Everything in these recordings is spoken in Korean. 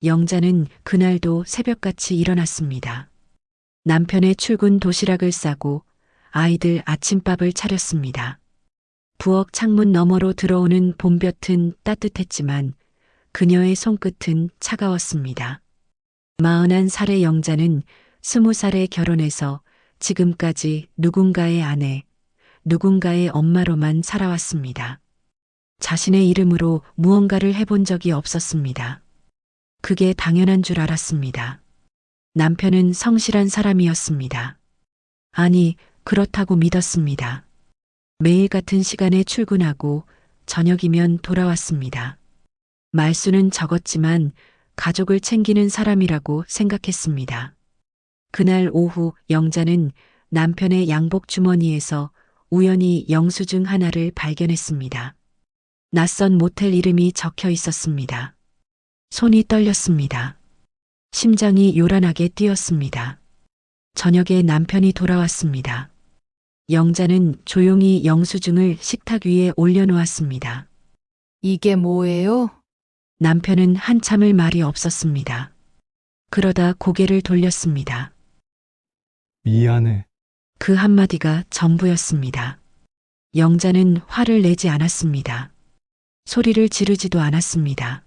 영자는 그날도 새벽같이 일어났습니다. 남편의 출근 도시락을 싸고 아이들 아침밥을 차렸습니다. 부엌 창문 너머로 들어오는 봄볕은 따뜻했지만 그녀의 손끝은 차가웠습니다. 41살의 영자는 20살에 결혼해서 지금까지 누군가의 아내, 누군가의 엄마로만 살아왔습니다. 자신의 이름으로 무언가를 해본 적이 없었습니다. 그게 당연한 줄 알았습니다. 남편은 성실한 사람이었습니다. 아니, 그렇다고 믿었습니다. 매일 같은 시간에 출근하고 저녁이면 돌아왔습니다. 말수는 적었지만 가족을 챙기는 사람이라고 생각했습니다. 그날 오후 영자는 남편의 양복 주머니에서 우연히 영수증 하나를 발견했습니다. 낯선 모텔 이름이 적혀 있었습니다. 손이 떨렸습니다. 심장이 요란하게 뛰었습니다. 저녁에 남편이 돌아왔습니다. 영자는 조용히 영수증을 식탁 위에 올려놓았습니다. 이게 뭐예요? 남편은 한참을 말이 없었습니다. 그러다 고개를 돌렸습니다. 미안해. 그 한마디가 전부였습니다. 영자는 화를 내지 않았습니다. 소리를 지르지도 않았습니다.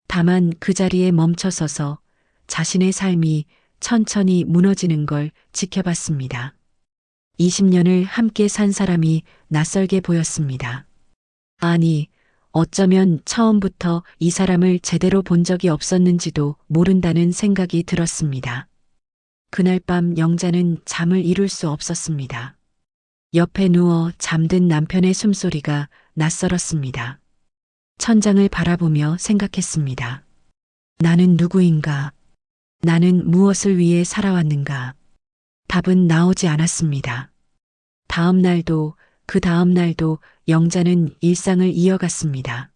다만 그 자리에 멈춰서서 자신의 삶이 천천히 무너지는 걸 지켜봤습니다. 20년을 함께 산 사람이 낯설게 보였습니다. 아니, 어쩌면 처음부터 이 사람을 제대로 본 적이 없었는지도 모른다는 생각이 들었습니다. 그날 밤 영자는 잠을 이룰 수 없었습니다. 옆에 누워 잠든 남편의 숨소리가 낯설었습니다. 천장을 바라보며 생각했습니다. 나는 누구인가? 나는 무엇을 위해 살아왔는가? 답은 나오지 않았습니다. 다음 날도 그 다음 날도 영자는 일상을 이어갔습니다.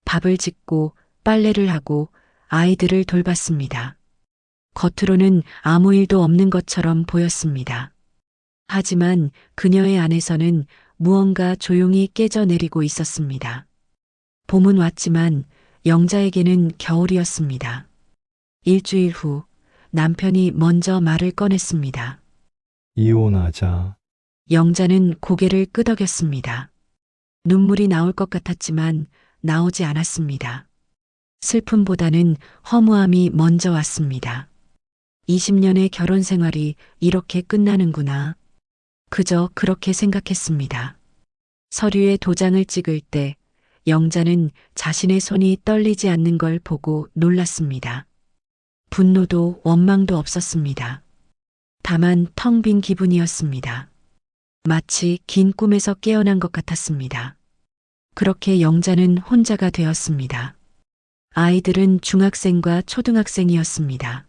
밥을 짓고 빨래를 하고 아이들을 돌봤습니다. 겉으로는 아무 일도 없는 것처럼 보였습니다. 하지만 그녀의 안에서는 무언가 조용히 깨져내리고 있었습니다. 봄은 왔지만 영자에게는 겨울이었습니다. 일주일 후 남편이 먼저 말을 꺼냈습니다. 이혼하자. 영자는 고개를 끄덕였습니다. 눈물이 나올 것 같았지만 나오지 않았습니다. 슬픔보다는 허무함이 먼저 왔습니다. 20년의 결혼 생활이 이렇게 끝나는구나. 그저 그렇게 생각했습니다. 서류에 도장을 찍을 때 영자는 자신의 손이 떨리지 않는 걸 보고 놀랐습니다. 분노도 원망도 없었습니다. 다만 텅 빈 기분이었습니다. 마치 긴 꿈에서 깨어난 것 같았습니다. 그렇게 영자는 혼자가 되었습니다. 아이들은 중학생과 초등학생이었습니다.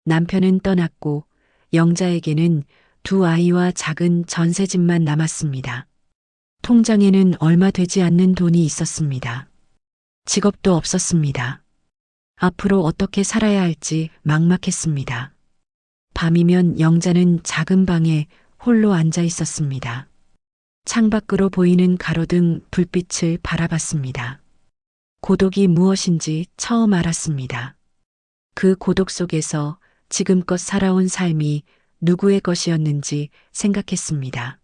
남편은 떠났고 영자에게는 두 아이와 작은 전셋집만 남았습니다. 통장에는 얼마 되지 않는 돈이 있었습니다. 직업도 없었습니다. 앞으로 어떻게 살아야 할지 막막했습니다. 밤이면 영자는 작은 방에 홀로 앉아 있었습니다. 창밖으로 보이는 가로등 불빛을 바라봤습니다. 고독이 무엇인지 처음 알았습니다. 그 고독 속에서 지금껏 살아온 삶이 누구의 것이었는지 생각했습니다.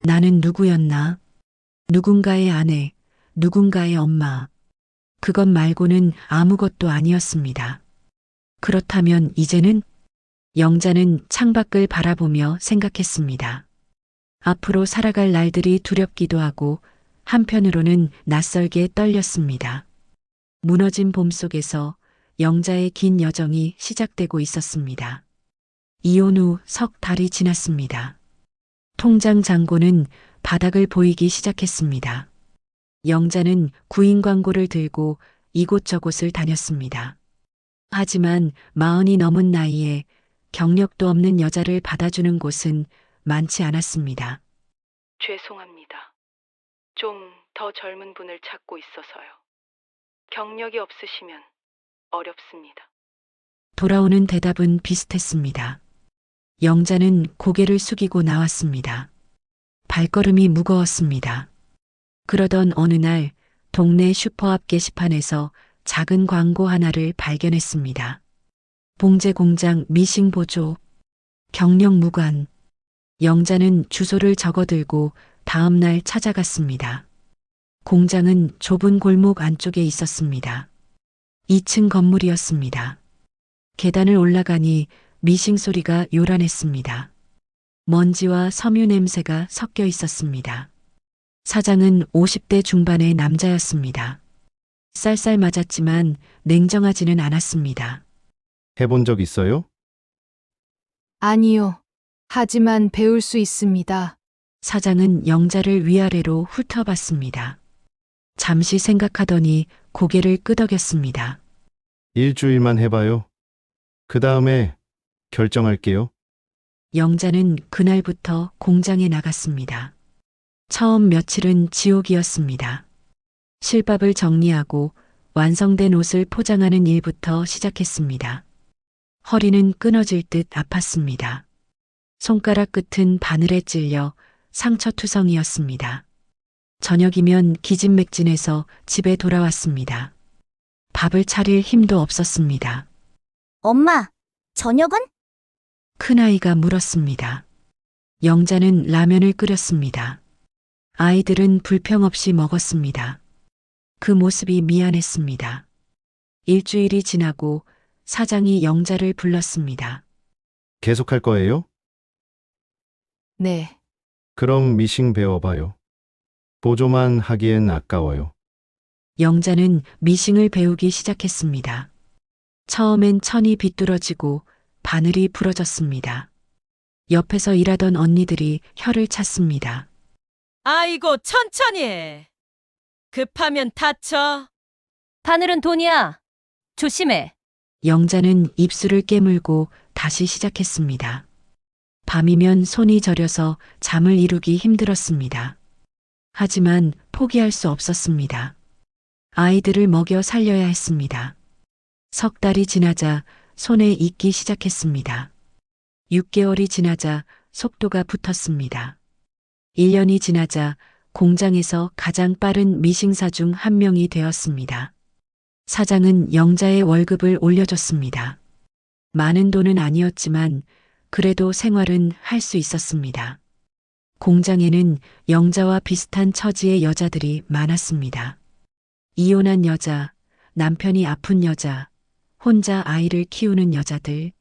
나는 누구였나? 누군가의 아내, 누군가의 엄마. 그것 말고는 아무것도 아니었습니다. 그렇다면 이제는? 영자는 창밖을 바라보며 생각했습니다. 앞으로 살아갈 날들이 두렵기도 하고 한편으로는 낯설게 떨렸습니다. 무너진 봄 속에서 영자의 긴 여정이 시작되고 있었습니다. 이혼 후 석 달이 지났습니다. 통장 잔고는 바닥을 보이기 시작했습니다. 영자는 구인 광고를 들고 이곳저곳을 다녔습니다. 하지만 40이 넘은 나이에 경력도 없는 여자를 받아주는 곳은 많지 않았습니다. 죄송합니다. 좀 더 젊은 분을 찾고 있어서요. 경력이 없으시면 어렵습니다. 돌아오는 대답은 비슷했습니다. 영자는 고개를 숙이고 나왔습니다. 발걸음이 무거웠습니다. 그러던 어느 날 동네 슈퍼 앞 게시판에서 작은 광고 하나를 발견했습니다. 봉제 공장 미싱 보조, 경력 무관. 영자는 주소를 적어들고 다음 날 찾아갔습니다. 공장은 좁은 골목 안쪽에 있었습니다. 2층 건물이었습니다. 계단을 올라가니 미싱 소리가 요란했습니다. 먼지와 섬유 냄새가 섞여 있었습니다. 사장은 50대 중반의 남자였습니다. 쌀쌀 맞았지만 냉정하지는 않았습니다. 해본 적 있어요? 아니요. 하지만 배울 수 있습니다. 사장은 영자를 위아래로 훑어봤습니다. 잠시 생각하더니 고개를 끄덕였습니다. 일주일만 해봐요. 그 다음에 결정할게요. 영자는 그날부터 공장에 나갔습니다. 처음 며칠은 지옥이었습니다. 실밥을 정리하고 완성된 옷을 포장하는 일부터 시작했습니다. 허리는 끊어질 듯 아팠습니다. 손가락 끝은 바늘에 찔려 상처투성이었습니다. 저녁이면 기진맥진해서 집에 돌아왔습니다. 밥을 차릴 힘도 없었습니다. 엄마, 저녁은? 큰아이가 물었습니다. 영자는 라면을 끓였습니다. 아이들은 불평 없이 먹었습니다. 그 모습이 미안했습니다. 일주일이 지나고 사장이 영자를 불렀습니다. 계속할 거예요? 네. 그럼 미싱 배워봐요. 보조만 하기엔 아까워요. 영자는 미싱을 배우기 시작했습니다. 처음엔 천이 비뚤어지고 바늘이 부러졌습니다. 옆에서 일하던 언니들이 혀를 찼습니다. 아이고, 천천히 해. 급하면 다쳐. 바늘은 돈이야. 조심해. 영자는 입술을 깨물고 다시 시작했습니다. 밤이면 손이 저려서 잠을 이루기 힘들었습니다. 하지만 포기할 수 없었습니다. 아이들을 먹여 살려야 했습니다. 석 달이 지나자 손에 익기 시작했습니다. 6개월이 지나자 속도가 붙었습니다. 1년이 지나자 공장에서 가장 빠른 미싱사 중 한 명이 되었습니다. 사장은 영자의 월급을 올려줬습니다. 많은 돈은 아니었지만 그래도 생활은 할 수 있었습니다. 공장에는 영자와 비슷한 처지의 여자들이 많았습니다. 이혼한 여자, 남편이 아픈 여자, 혼자 아이를 키우는 여자들,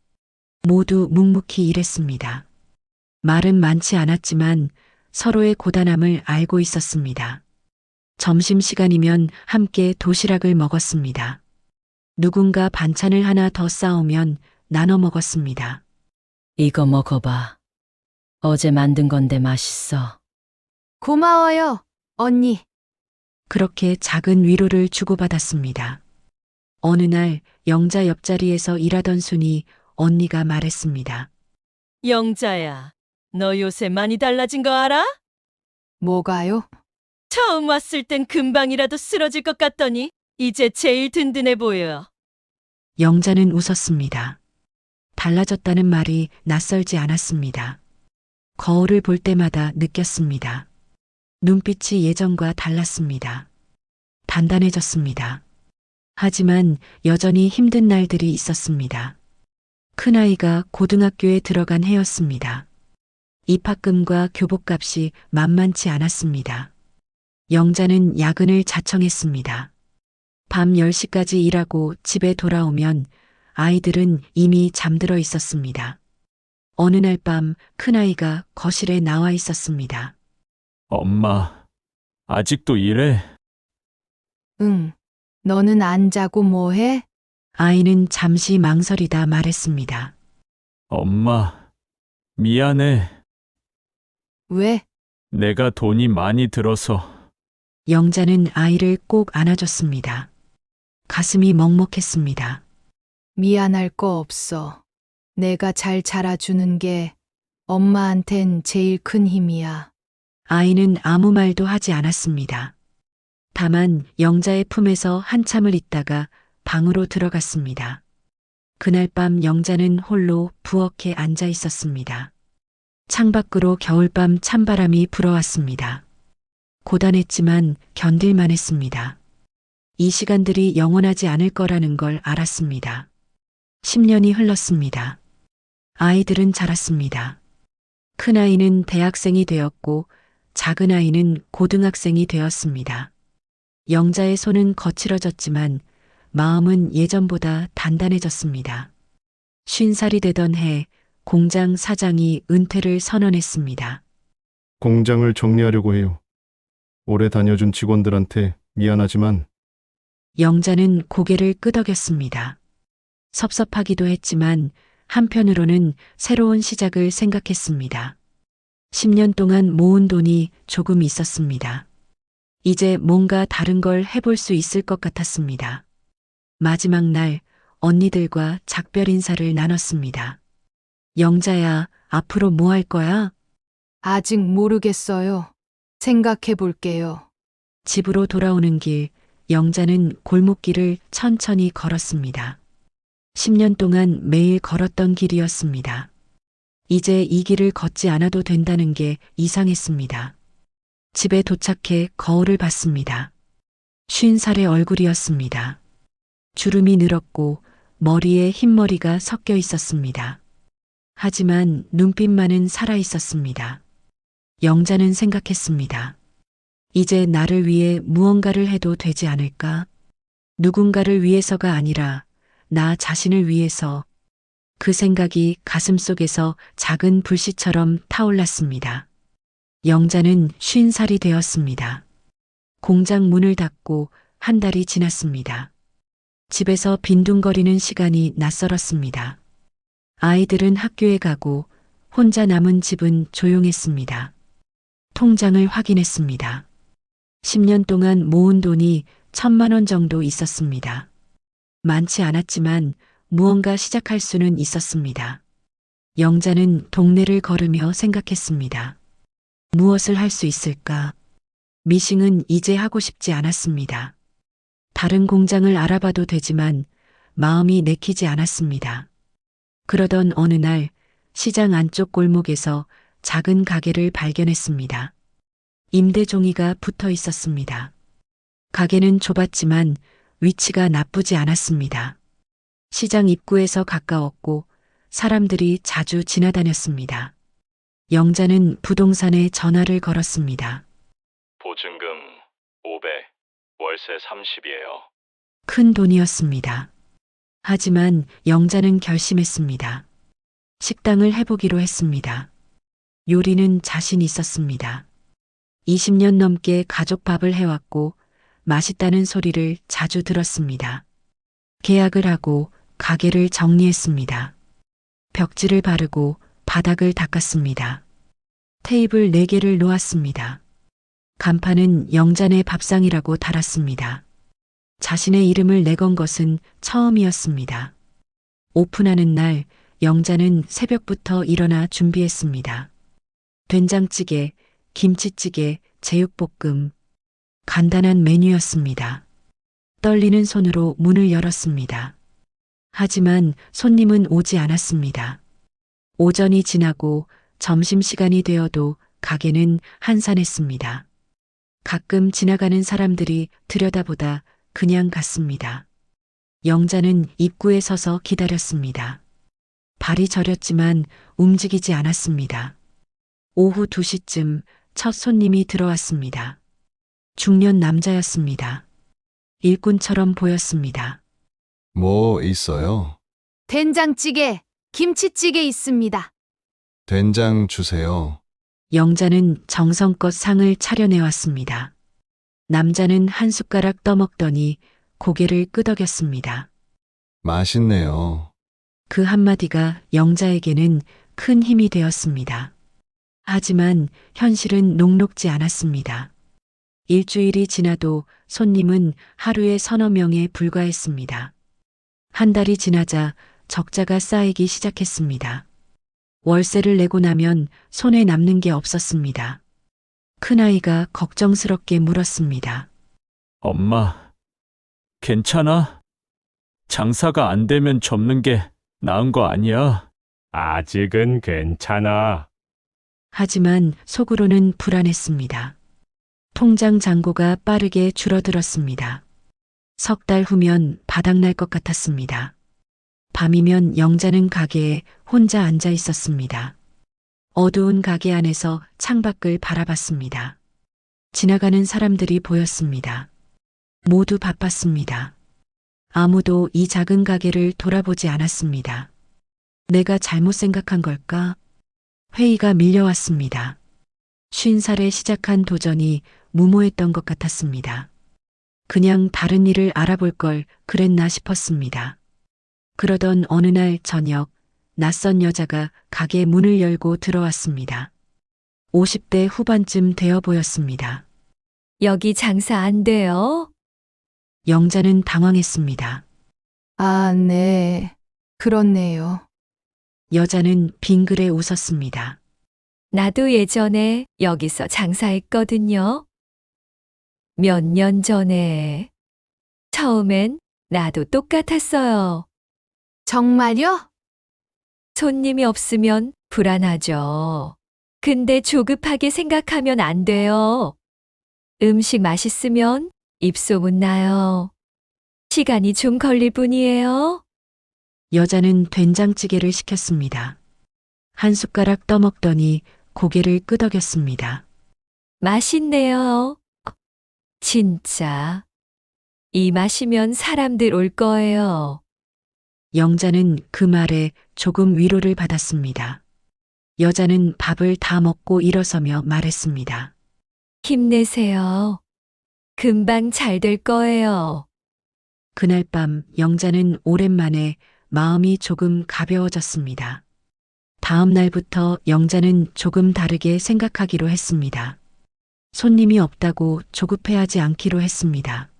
모두 묵묵히 일했습니다. 말은 많지 않았지만 서로의 고단함을 알고 있었습니다. 점심시간이면 함께 도시락을 먹었습니다. 누군가 반찬을 하나 더 싸오면 나눠 먹었습니다. 이거 먹어봐. 어제 만든 건데 맛있어. 고마워요, 언니. 그렇게 작은 위로를 주고받았습니다. 어느 날 영자 옆자리에서 일하던 순이 언니가 말했습니다. 영자야, 너 요새 많이 달라진 거 알아? 뭐가요? 처음 왔을 땐 금방이라도 쓰러질 것 같더니 이제 제일 든든해 보여. 영자는 웃었습니다. 달라졌다는 말이 낯설지 않았습니다. 거울을 볼 때마다 느꼈습니다. 눈빛이 예전과 달랐습니다. 단단해졌습니다. 하지만 여전히 힘든 날들이 있었습니다. 큰아이가 고등학교에 들어간 해였습니다. 입학금과 교복값이 만만치 않았습니다. 영자는 야근을 자청했습니다. 밤 10시까지 일하고 집에 돌아오면 아이들은 이미 잠들어 있었습니다. 어느 날 밤 큰아이가 거실에 나와 있었습니다. 엄마, 아직도 일해? 응. 너는 안 자고 뭐 해? 아이는 잠시 망설이다 말했습니다. 엄마, 미안해. 왜? 내가 돈이 많이 들어서. 영자는 아이를 꼭 안아줬습니다. 가슴이 먹먹했습니다. 미안할 거 없어. 내가 잘 자라주는 게 엄마한텐 제일 큰 힘이야. 아이는 아무 말도 하지 않았습니다. 다만 영자의 품에서 한참을 있다가 방으로 들어갔습니다. 그날 밤 영자는 홀로 부엌에 앉아 있었습니다. 창밖으로 겨울밤 찬바람이 불어왔습니다. 고단했지만 견딜만 했습니다. 이 시간들이 영원하지 않을 거라는 걸 알았습니다. 10년이 흘렀습니다. 아이들은 자랐습니다. 큰아이는 대학생이 되었고 작은아이는 고등학생이 되었습니다. 영자의 손은 거칠어졌지만 마음은 예전보다 단단해졌습니다. 50살이 되던 해 공장 사장이 은퇴를 선언했습니다. 공장을 정리하려고 해요. 오래 다녀준 직원들한테 미안하지만 영자는 고개를 끄덕였습니다. 섭섭하기도 했지만 한편으로는 새로운 시작을 생각했습니다. 10년 동안 모은 돈이 조금 있었습니다. 이제 뭔가 다른 걸 해볼 수 있을 것 같았습니다. 마지막 날 언니들과 작별 인사를 나눴습니다. 영자야, 앞으로 뭐 할 거야? 아직 모르겠어요. 생각해 볼게요. 집으로 돌아오는 길, 영자는 골목길을 천천히 걸었습니다. 10년 동안 매일 걸었던 길이었습니다. 이제 이 길을 걷지 않아도 된다는 게 이상했습니다. 집에 도착해 거울을 봤습니다. 50살의 얼굴이었습니다. 주름이 늘었고 머리에 흰머리가 섞여 있었습니다. 하지만 눈빛만은 살아 있었습니다. 영자는 생각했습니다. 이제 나를 위해 무언가를 해도 되지 않을까? 누군가를 위해서가 아니라 나 자신을 위해서. 그 생각이 가슴속에서 작은 불씨처럼 타올랐습니다. 영자는 50살이 되었습니다. 공장 문을 닫고 한 달이 지났습니다. 집에서 빈둥거리는 시간이 낯설었습니다. 아이들은 학교에 가고 혼자 남은 집은 조용했습니다. 통장을 확인했습니다. 10년 동안 모은 돈이 1,000만 원 정도 있었습니다. 많지 않았지만 무언가 시작할 수는 있었습니다. 영자는 동네를 걸으며 생각했습니다. 무엇을 할 수 있을까? 미싱은 이제 하고 싶지 않았습니다. 다른 공장을 알아봐도 되지만 마음이 내키지 않았습니다. 그러던 어느 날 시장 안쪽 골목에서 작은 가게를 발견했습니다. 임대 종이가 붙어 있었습니다. 가게는 좁았지만 위치가 나쁘지 않았습니다. 시장 입구에서 가까웠고 사람들이 자주 지나다녔습니다. 영자는 부동산에 전화를 걸었습니다. 보증금 500, 월세 30이에요. 큰 돈이었습니다. 하지만 영자는 결심했습니다. 식당을 해보기로 했습니다. 요리는 자신 있었습니다. 20년 넘게 가족 밥을 해왔고 맛있다는 소리를 자주 들었습니다. 계약을 하고 가게를 정리했습니다. 벽지를 바르고 바닥을 닦았습니다. 테이블 4개를 놓았습니다. 간판은 영자네 밥상이라고 달았습니다. 자신의 이름을 내건 것은 처음이었습니다. 오픈하는 날 영자는 새벽부터 일어나 준비했습니다. 된장찌개, 김치찌개, 제육볶음. 간단한 메뉴였습니다. 떨리는 손으로 문을 열었습니다. 하지만 손님은 오지 않았습니다. 오전이 지나고 점심시간이 되어도 가게는 한산했습니다. 가끔 지나가는 사람들이 들여다보다 그냥 갔습니다. 영자는 입구에 서서 기다렸습니다. 발이 저렸지만 움직이지 않았습니다. 오후 2시쯤 첫 손님이 들어왔습니다. 중년 남자였습니다. 일꾼처럼 보였습니다. 뭐 있어요? 된장찌개, 김치찌개 있습니다. 된장 주세요. 영자는 정성껏 상을 차려내왔습니다. 남자는 한 숟가락 떠먹더니 고개를 끄덕였습니다. 맛있네요. 그 한마디가 영자에게는 큰 힘이 되었습니다. 하지만 현실은 녹록지 않았습니다. 일주일이 지나도 손님은 하루에 서너 명에 불과했습니다. 한 달이 지나자 적자가 쌓이기 시작했습니다. 월세를 내고 나면 손에 남는 게 없었습니다. 큰아이가 걱정스럽게 물었습니다. 엄마, 괜찮아? 장사가 안 되면 접는 게 나은 거 아니야? 아직은 괜찮아. 하지만 속으로는 불안했습니다. 통장 잔고가 빠르게 줄어들었습니다. 석 달 후면 바닥날 것 같았습니다. 밤이면 영자는 가게에 혼자 앉아 있었습니다. 어두운 가게 안에서 창밖을 바라봤습니다. 지나가는 사람들이 보였습니다. 모두 바빴습니다. 아무도 이 작은 가게를 돌아보지 않았습니다. 내가 잘못 생각한 걸까? 회의가 밀려왔습니다. 50살에 시작한 도전이 무모했던 것 같았습니다. 그냥 다른 일을 알아볼 걸 그랬나 싶었습니다. 그러던 어느 날 저녁, 낯선 여자가 가게 문을 열고 들어왔습니다. 50대 후반쯤 되어 보였습니다. 여기 장사 안 돼요? 영자는 당황했습니다. 아, 네. 그렇네요. 여자는 빙그레 웃었습니다. 나도 예전에 여기서 장사했거든요. 몇 년 전에. 처음엔 나도 똑같았어요. 정말요? 손님이 없으면 불안하죠. 근데 조급하게 생각하면 안 돼요. 음식 맛있으면 입소문 나요. 시간이 좀 걸릴 뿐이에요. 여자는 된장찌개를 시켰습니다. 한 숟가락 떠먹더니 고개를 끄덕였습니다. 맛있네요. 진짜. 이 맛이면 사람들 올 거예요. 영자는 그 말에 조금 위로를 받았습니다. 여자는 밥을 다 먹고 일어서며 말했습니다. 힘내세요. 금방 잘 될 거예요. 그날 밤 영자는 오랜만에 마음이 조금 가벼워졌습니다. 다음 날부터 영자는 조금 다르게 생각하기로 했습니다. 손님이 없다고 조급해하지 않기로 했습니다.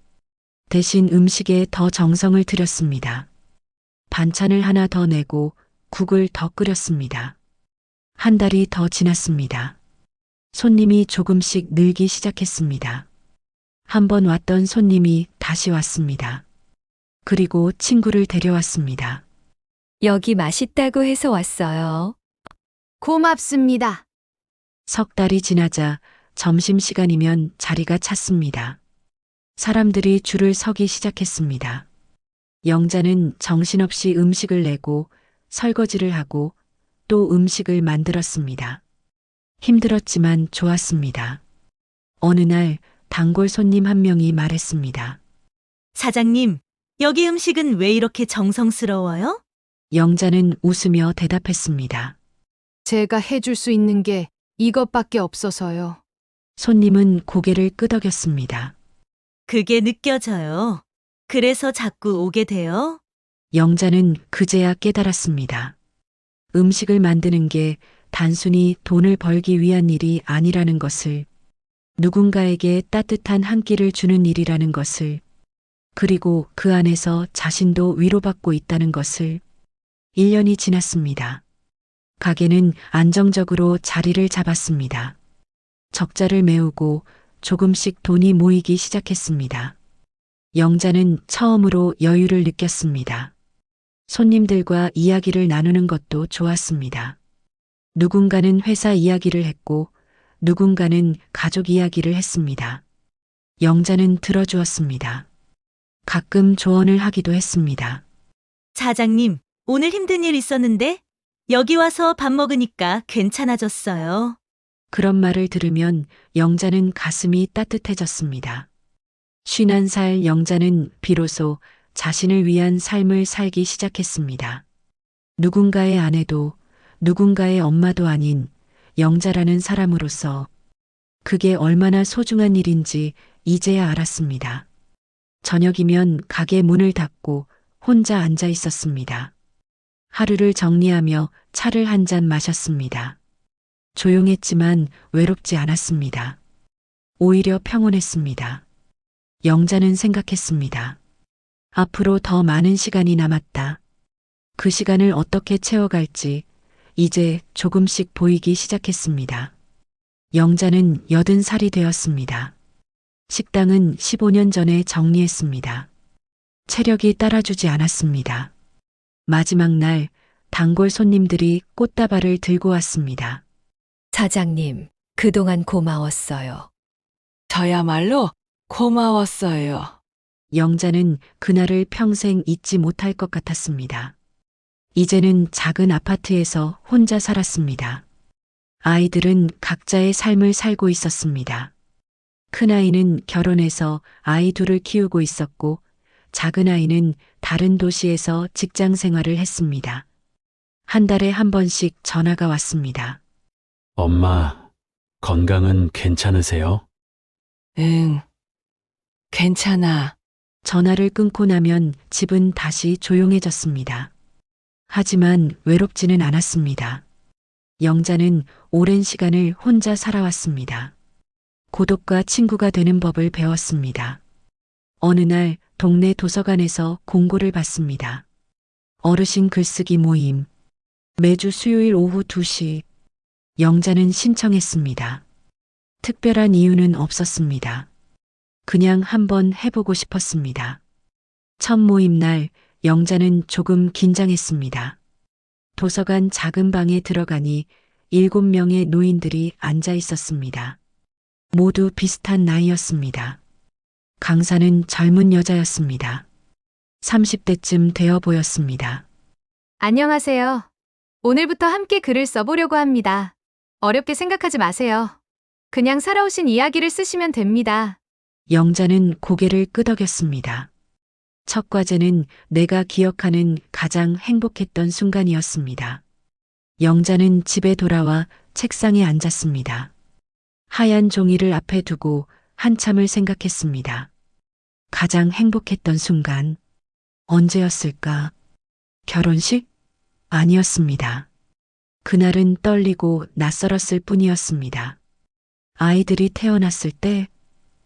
대신 음식에 더 정성을 들였습니다. 반찬을 하나 더 내고 국을 더 끓였습니다. 한 달이 더 지났습니다. 손님이 조금씩 늘기 시작했습니다. 한 번 왔던 손님이 다시 왔습니다. 그리고 친구를 데려왔습니다. 여기 맛있다고 해서 왔어요. 고맙습니다. 석 달이 지나자 점심시간이면 자리가 찼습니다. 사람들이 줄을 서기 시작했습니다. 영자는 정신없이 음식을 내고 설거지를 하고 또 음식을 만들었습니다. 힘들었지만 좋았습니다. 어느 날 단골 손님 한 명이 말했습니다. 사장님, 여기 음식은 왜 이렇게 정성스러워요? 영자는 웃으며 대답했습니다. 제가 해줄 수 있는 게 이것밖에 없어서요. 손님은 고개를 끄덕였습니다. 그게 느껴져요. 그래서 자꾸 오게 돼요? 영자는 그제야 깨달았습니다. 음식을 만드는 게 단순히 돈을 벌기 위한 일이 아니라는 것을, 누군가에게 따뜻한 한 끼를 주는 일이라는 것을, 그리고 그 안에서 자신도 위로받고 있다는 것을. 1년이 지났습니다. 가게는 안정적으로 자리를 잡았습니다. 적자를 메우고 조금씩 돈이 모이기 시작했습니다. 영자는 처음으로 여유를 느꼈습니다. 손님들과 이야기를 나누는 것도 좋았습니다. 누군가는 회사 이야기를 했고 누군가는 가족 이야기를 했습니다. 영자는 들어주었습니다. 가끔 조언을 하기도 했습니다. 사장님, 오늘 힘든 일 있었는데 여기 와서 밥 먹으니까 괜찮아졌어요. 그런 말을 들으면 영자는 가슴이 따뜻해졌습니다. 51살 영자는 비로소 자신을 위한 삶을 살기 시작했습니다. 누군가의 아내도 누군가의 엄마도 아닌 영자라는 사람으로서 그게 얼마나 소중한 일인지 이제야 알았습니다. 저녁이면 가게 문을 닫고 혼자 앉아 있었습니다. 하루를 정리하며 차를 한 잔 마셨습니다. 조용했지만 외롭지 않았습니다. 오히려 평온했습니다. 영자는 생각했습니다. 앞으로 더 많은 시간이 남았다. 그 시간을 어떻게 채워갈지 이제 조금씩 보이기 시작했습니다. 영자는 80살이 되었습니다. 식당은 15년 전에 정리했습니다. 체력이 따라주지 않았습니다. 마지막 날 단골 손님들이 꽃다발을 들고 왔습니다. 사장님, 그동안 고마웠어요. 저야말로 고마웠어요. 영자는 그날을 평생 잊지 못할 것 같았습니다. 이제는 작은 아파트에서 혼자 살았습니다. 아이들은 각자의 삶을 살고 있었습니다. 큰아이는 결혼해서 아이 둘을 키우고 있었고, 작은 아이는 다른 도시에서 직장 생활을 했습니다. 한 달에 한 번씩 전화가 왔습니다. 엄마, 건강은 괜찮으세요? 응, 괜찮아. 전화를 끊고 나면 집은 다시 조용해졌습니다. 하지만 외롭지는 않았습니다. 영자는 오랜 시간을 혼자 살아왔습니다. 고독과 친구가 되는 법을 배웠습니다. 어느 날 동네 도서관에서 공고를 받습니다. 어르신 글쓰기 모임. 매주 수요일 오후 2시. 영자는 신청했습니다. 특별한 이유는 없었습니다. 그냥 한번 해보고 싶었습니다. 첫 모임 날 영자는 조금 긴장했습니다. 도서관 작은 방에 들어가니 7명의 노인들이 앉아 있었습니다. 모두 비슷한 나이였습니다. 강사는 젊은 여자였습니다. 30대쯤 되어 보였습니다. 안녕하세요. 오늘부터 함께 글을 써보려고 합니다. 어렵게 생각하지 마세요. 그냥 살아오신 이야기를 쓰시면 됩니다. 영자는 고개를 끄덕였습니다. 첫 과제는 내가 기억하는 가장 행복했던 순간이었습니다. 영자는 집에 돌아와 책상에 앉았습니다. 하얀 종이를 앞에 두고 한참을 생각했습니다. 가장 행복했던 순간, 언제였을까? 결혼식? 아니었습니다. 그날은 떨리고 낯설었을 뿐이었습니다. 아이들이 태어났을 때,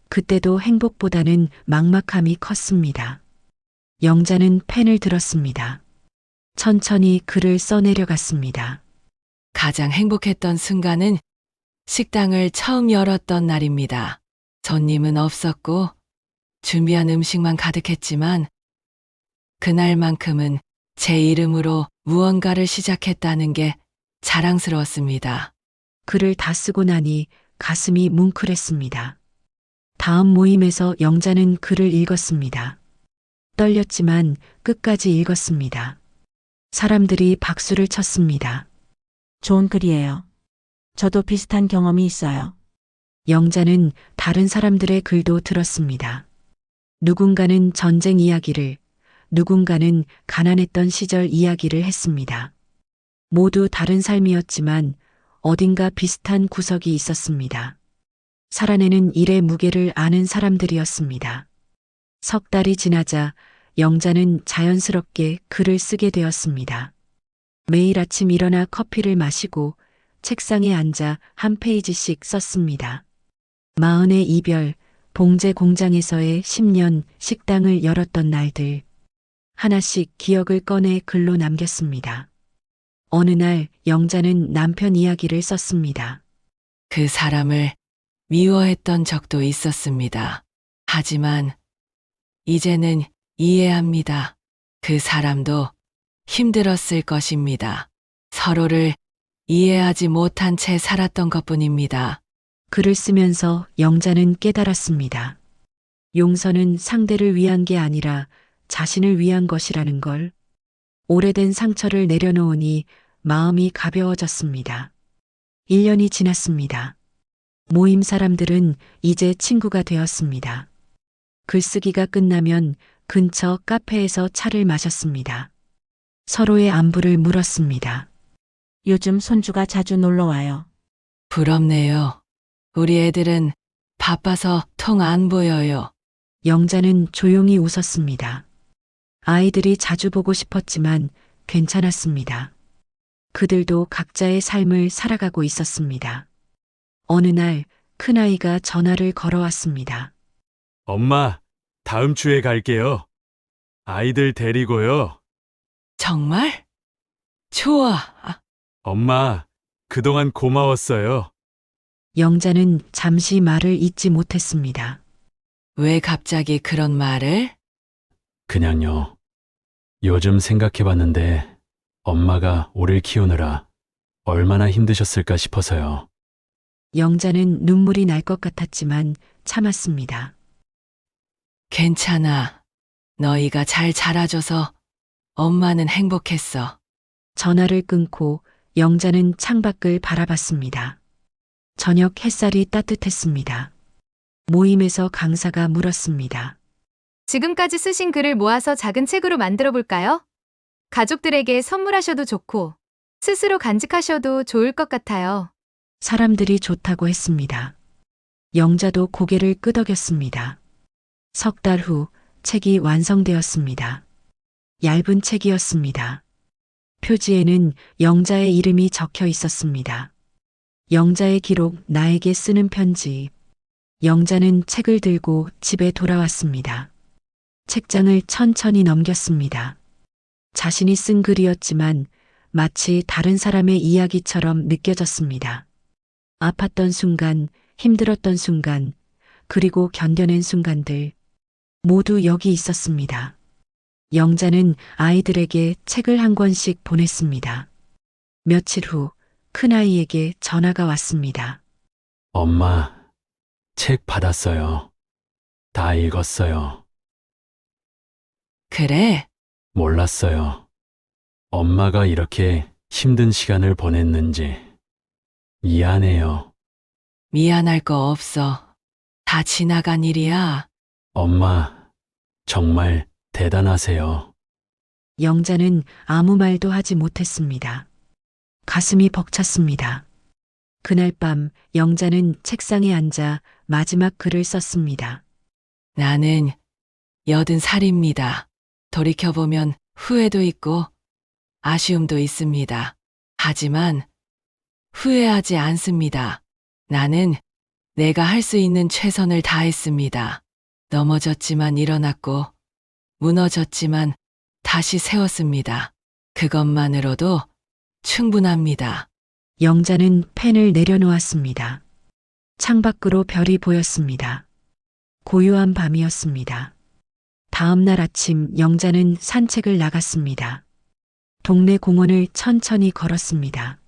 그때도 행복보다는 막막함이 컸습니다. 영자는 펜을 들었습니다. 천천히 글을 써내려갔습니다. 가장 행복했던 순간은 식당을 처음 열었던 날입니다. 손님은 없었고 준비한 음식만 가득했지만 그날만큼은 제 이름으로 무언가를 시작했다는 게 자랑스러웠습니다. 글을 다 쓰고 나니 가슴이 뭉클했습니다. 다음 모임에서 영자는 글을 읽었습니다. 떨렸지만 끝까지 읽었습니다. 사람들이 박수를 쳤습니다. 좋은 글이에요. 저도 비슷한 경험이 있어요. 영자는 다른 사람들의 글도 들었습니다. 누군가는 전쟁 이야기를, 누군가는 가난했던 시절 이야기를 했습니다. 모두 다른 삶이었지만 어딘가 비슷한 구석이 있었습니다. 살아내는 일의 무게를 아는 사람들이었습니다. 석 달이 지나자 영자는 자연스럽게 글을 쓰게 되었습니다. 매일 아침 일어나 커피를 마시고 책상에 앉아 한 페이지씩 썼습니다. 마흔의 이별, 봉제 공장에서의 10년 식당을 열었던 날들. 하나씩 기억을 꺼내 글로 남겼습니다. 어느 날 영자는 남편 이야기를 썼습니다. 그 사람을 미워했던 적도 있었습니다. 하지만 이제는 이해합니다. 그 사람도 힘들었을 것입니다. 서로를 이해하지 못한 채 살았던 것뿐입니다. 글을 쓰면서 영자는 깨달았습니다. 용서는 상대를 위한 게 아니라 자신을 위한 것이라는 걸. 오래된 상처를 내려놓으니 마음이 가벼워졌습니다. 1년이 지났습니다. 모임 사람들은 이제 친구가 되었습니다. 글쓰기가 끝나면 근처 카페에서 차를 마셨습니다. 서로의 안부를 물었습니다. 요즘 손주가 자주 놀러 와요. 부럽네요. 우리 애들은 바빠서 통 안 보여요. 영자는 조용히 웃었습니다. 아이들이 자주 보고 싶었지만 괜찮았습니다. 그들도 각자의 삶을 살아가고 있었습니다. 어느 날 큰아이가 전화를 걸어왔습니다. 엄마, 다음 주에 갈게요. 아이들 데리고요. 정말? 좋아. 엄마, 그동안 고마웠어요. 영자는 잠시 말을 잇지 못했습니다. 왜 갑자기 그런 말을? 그냥요. 요즘 생각해봤는데 엄마가 오를 키우느라 얼마나 힘드셨을까 싶어서요. 영자는 눈물이 날 것 같았지만 참았습니다. 괜찮아. 너희가 잘 자라줘서 엄마는 행복했어. 전화를 끊고 영자는 창밖을 바라봤습니다. 저녁 햇살이 따뜻했습니다. 모임에서 강사가 물었습니다. 지금까지 쓰신 글을 모아서 작은 책으로 만들어 볼까요? 가족들에게 선물하셔도 좋고, 스스로 간직하셔도 좋을 것 같아요. 사람들이 좋다고 했습니다. 영자도 고개를 끄덕였습니다. 석 달 후 책이 완성되었습니다. 얇은 책이었습니다. 표지에는 영자의 이름이 적혀 있었습니다. 영자의 기록, 나에게 쓰는 편지. 영자는 책을 들고 집에 돌아왔습니다. 책장을 천천히 넘겼습니다. 자신이 쓴 글이었지만 마치 다른 사람의 이야기처럼 느껴졌습니다. 아팠던 순간, 힘들었던 순간, 그리고 견뎌낸 순간들, 모두 여기 있었습니다. 영자는 아이들에게 책을 한 권씩 보냈습니다. 며칠 후 큰아이에게 전화가 왔습니다. 엄마, 책 받았어요. 다 읽었어요. 그래? 몰랐어요. 엄마가 이렇게 힘든 시간을 보냈는지. 미안해요. 미안할 거 없어. 다 지나간 일이야. 엄마, 정말 대단하세요. 영자는 아무 말도 하지 못했습니다. 가슴이 벅찼습니다. 그날 밤 영자는 책상에 앉아 마지막 글을 썼습니다. 나는 80살입니다. 돌이켜보면 후회도 있고 아쉬움도 있습니다. 하지만 후회하지 않습니다. 나는 내가 할 수 있는 최선을 다했습니다. 넘어졌지만 일어났고 무너졌지만 다시 세웠습니다. 그것만으로도 충분합니다. 영자는 펜을 내려놓았습니다. 창밖으로 별이 보였습니다. 고요한 밤이었습니다. 다음 날 아침 영자는 산책을 나갔습니다. 동네 공원을 천천히 걸었습니다.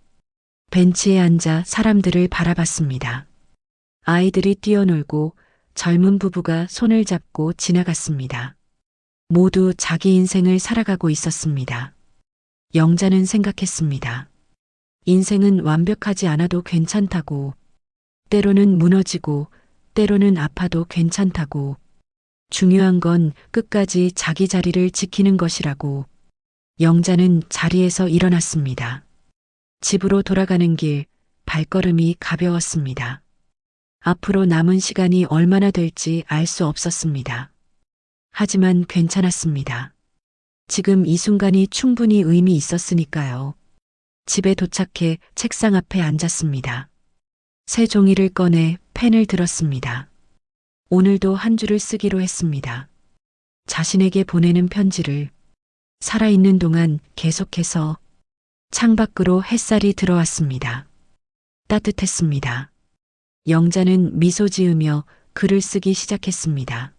벤치에 앉아 사람들을 바라봤습니다. 아이들이 뛰어놀고 젊은 부부가 손을 잡고 지나갔습니다. 모두 자기 인생을 살아가고 있었습니다. 영자는 생각했습니다. 인생은 완벽하지 않아도 괜찮다고, 때로는 무너지고, 때로는 아파도 괜찮다고, 중요한 건 끝까지 자기 자리를 지키는 것이라고. 영자는 자리에서 일어났습니다. 집으로 돌아가는 길, 발걸음이 가벼웠습니다. 앞으로 남은 시간이 얼마나 될지 알 수 없었습니다. 하지만 괜찮았습니다. 지금 이 순간이 충분히 의미 있었으니까요. 집에 도착해 책상 앞에 앉았습니다. 새 종이를 꺼내 펜을 들었습니다. 오늘도 한 줄을 쓰기로 했습니다. 자신에게 보내는 편지를. 살아있는 동안 계속해서. 창밖으로 햇살이 들어왔습니다. 따뜻했습니다. 영자는 미소 지으며 글을 쓰기 시작했습니다.